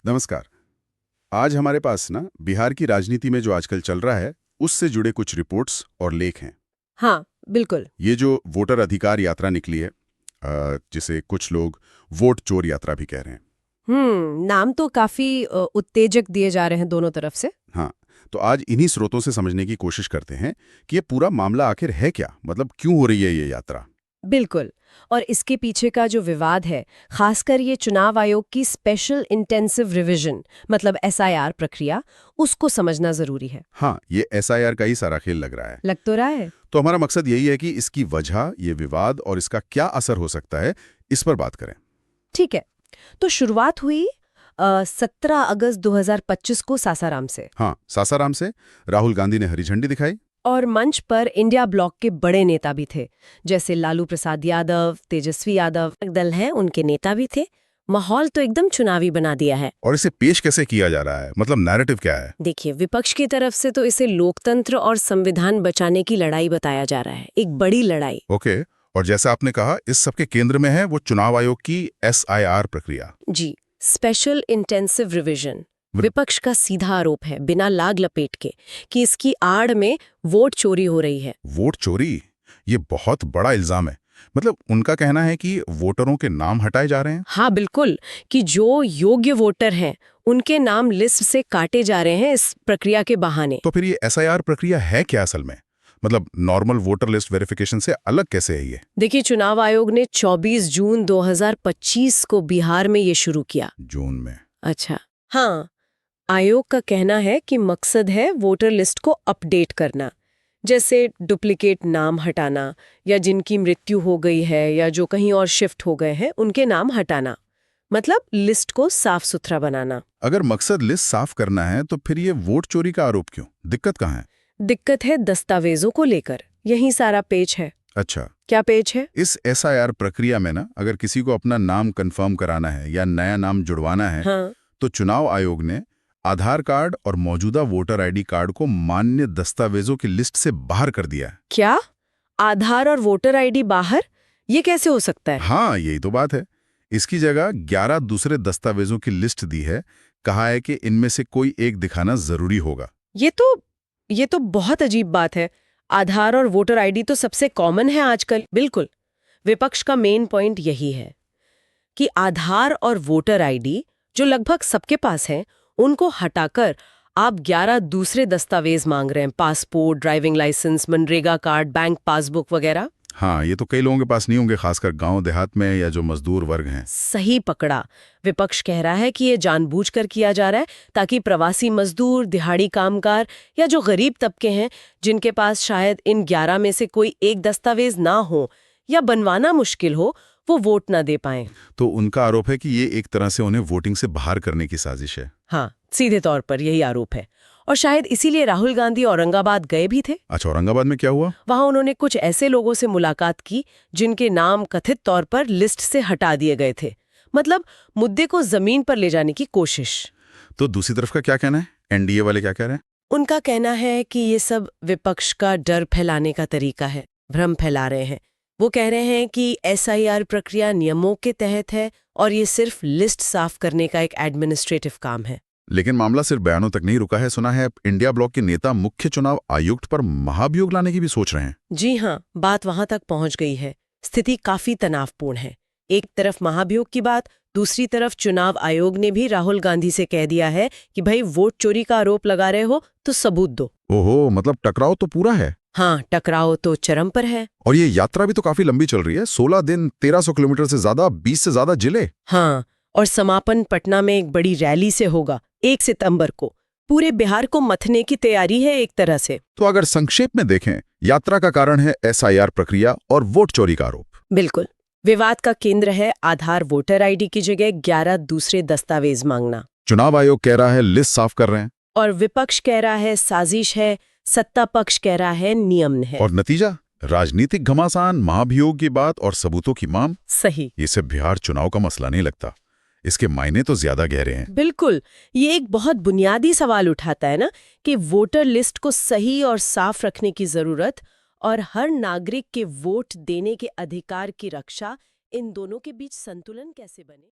नमस्कार। आज हमारे पास ना बिहार की राजनीति में जो आजकल चल रहा है, उससे जुड़े कुछ रिपोर्ट्स और लेख हैं। हाँ, बिल्कुल। ये जो वोटर अधिकार यात्रा निकली है, जिसे कुछ लोग वोट चोर यात्रा भी कह रहे हैं। नाम तो काफी उत्तेजक दिए जा रहे हैं दोनों तरफ से। हाँ, तो आज इन्हीं स्रोतों से समझने की कोशिश करते हैं कि ये पूरा मामला आखिर है क्या, मतलब क्यों हो रही है ये यात्रा। बिल्कुल। और इसके पीछे का जो विवाद है, खासकर ये चुनाव आयोग की स्पेशल इंटेंसिव रिवीजन मतलब एसआईआर प्रक्रिया, उसको समझना जरूरी है। हाँ, ये एसआईआर का ही सारा खेल लग रहा है। लग तो रहा है। तो हमारा मकसद यही है कि इसकी वजह, ये विवाद और इसका क्या असर हो सकता है, इस पर बात करें। ठीक है, तो शुरुआत हुई 17 अगस्त 2025 को सासाराम से। हाँ, सासाराम से राहुल गांधी ने हरी झंडी दिखाई। और मंच पर इंडिया ब्लॉक के बड़े नेता भी थे, जैसे लालू प्रसाद यादव, तेजस्वी यादव दल हैं, उनके नेता भी थे। माहौल तो एकदम चुनावी बना दिया है। और इसे पेश कैसे किया जा रहा है, मतलब नैरेटिव क्या है? देखिए, विपक्ष की तरफ से तो इसे लोकतंत्र और संविधान बचाने की लड़ाई बताया जा रहा है, एक बड़ी लड़ाई। ओके। और जैसा आपने कहा, इस सबके केंद्र में है वो चुनाव आयोग की एसआईआर प्रक्रिया। जी, स्पेशल इंटेंसिव रिवीजन। विप- विपक्ष का सीधा आरोप है, बिना लाग लपेट के, कि इसकी आड़ में वोट चोरी हो रही है। वोट चोरी, ये बहुत बड़ा इल्जाम है। मतलब उनका कहना है कि वोटरों के नाम हटाए जा रहे हैं। हाँ बिल्कुल, कि जो योग्य वोटर हैं उनके नाम लिस्ट से काटे जा रहे हैं इस प्रक्रिया के बहाने। तो फिर ये एसआईआर प्रक्रिया है क्या असल में? मतलब नॉर्मल वोटर लिस्ट वेरिफिकेशन से अलग कैसे है ये? देखिए, चुनाव आयोग ने 24 जून 2025 को बिहार में ये शुरू किया। जून में? अच्छा। हाँ, आयोग का कहना है कि मकसद है वोटर लिस्ट को अपडेट करना, जैसे डुप्लीकेट नाम हटाना, या जिनकी मृत्यु हो गई है या जो कहीं और शिफ्ट हो गए हैं उनके नाम हटाना। मतलब लिस्ट को साफ सुथरा बनाना। अगर मकसद लिस्ट साफ करना है तो फिर ये वोट चोरी का आरोप क्यों? दिक्कत कहाँ है? दिक्कत है दस्तावेजों को लेकर, यही सारा पेच है। अच्छा, क्या पेच है? इस एसआईआर प्रक्रिया में ना, अगर किसी को अपना नाम कंफर्म कराना है या नया नाम जुड़वाना है, हाँ। तो चुनाव आयोग ने आधार कार्ड और मौजूदा वोटर आईडी कार्ड को मान्य दस्तावेजों की लिस्ट से बाहर कर दिया है। क्या? आधार और वोटर आईडी बाहर? ये कैसे हो सकता है? हाँ, यही तो बात है। इसकी जगह 11 दूसरे दस्तावेजों की लिस्ट दी है। कहा है कि इनमें से कोई एक दिखाना जरूरी होगा। ये तो बहुत अजीब बात है। आधार और वोटर आईडी तो सबसे कॉमन है आजकल। बिल्कुल। विपक्ष का मेन पॉइंट यही है कि आधार और वोटर आईडी, जो लगभग सबके पास हैं, उनको हटाकर आप 11 दूसरे दस्तावेज मांग रहे हैं। Passport, driving licence, MNREGA card, bank passbook वगैरह। हाँ, ये तो कई लोगों के पास नहीं होंगे, खासकर गांव देहात में या जो मजदूर वर्ग हैं। सही पकड़ा। विपक्ष कह रहा है कि ये जानबूझकर किया जा रहा है ताकि प्रवासी मजदूर, दिहाड़ी कामगार या जो गरीब तबके हैं, जिनके पास शायद इन 11 में से कोई एक दस्तावेज ना हो या बनवाना मुश्किल हो, वो वोट ना दे पाएं। तो उनका आरोप है कि ये एक तरह से उन्हें वोटिंग से बाहर करने की साजिश है। हाँ, सीधे तौर पर यही आरोप है। और शायद इसीलिए राहुल गांधी औरंगाबाद गए भी थे। अच्छा, औरंगाबाद में क्या हुआ? वहां उन्होंने कुछ ऐसे लोगों से मुलाकात की जिनके नाम कथित तौर पर लिस्ट से हटा दिए गए थे। मतलब मुद्दे को जमीन पर ले जाने की कोशिश। तो दूसरी तरफ का क्या कहना है? एनडीए वाले क्या कह रहे हैं? उनका कहना है कि ये सब विपक्ष का डर फैलाने का तरीका है, भ्रम फैला रहे हैं। वो कह रहे हैं कि एसआईआर प्रक्रिया नियमों के तहत है और ये सिर्फ लिस्ट साफ करने का एक एडमिनिस्ट्रेटिव काम है। लेकिन मामला सिर्फ बयानों तक नहीं रुका है। सुना है इंडिया ब्लॉक के नेता मुख्य चुनाव आयुक्त पर महाभियोग लाने की भी सोच रहे हैं। जी हाँ, बात वहां तक पहुंच गई है। स्थिति काफी तनावपूर्ण है। एक तरफ महाभियोग की बात, दूसरी तरफ चुनाव आयोग ने भी राहुल गांधी से कह दिया है कि भाई वोट चोरी का आरोप लगा रहे हो तो सबूत दो। ओहो, मतलब टकराव तो पूरा है। हाँ, टकराव तो चरम पर है। और ये यात्रा भी तो काफी लंबी चल रही है। 16 दिन, 1300 किलोमीटर से ज्यादा, 20 से ज्यादा जिले। हाँ, और समापन पटना में एक बड़ी रैली से होगा 1 सितंबर को। पूरे बिहार को मथने की तैयारी है एक तरह से। तो अगर संक्षेप में देखें, यात्रा का कारण है एसआईआर प्रक्रिया और वोट चोरी का आरोप। बिल्कुल। विवाद का केंद्र है आधार वोटर आईडी की जगह 11 दूसरे दस्तावेज मांगना। चुनाव आयोग कह रहा है लिस्ट साफ कर रहे हैं। और विपक्ष कह रहा है साजिश है, सत्ता पक्ष कह रहा है नियम है। और नतीजा? राजनीतिक घमासान, महाभियोग की बात और सबूतों की मांग। सही। ये सब बिहार चुनाव का मसला नहीं लगता। इसके मायने तो ज्यादा गहरे हैं। बिल्कुल। ये एक बहुत बुनियादी सवाल उठाता है ना, कि वोटर लिस्ट को सही और साफ रखने की जरूरत और हर नागरिक के वोट देने के अधिकार की रक्षा, इन दोनों के बीच संतुलन कैसे बने।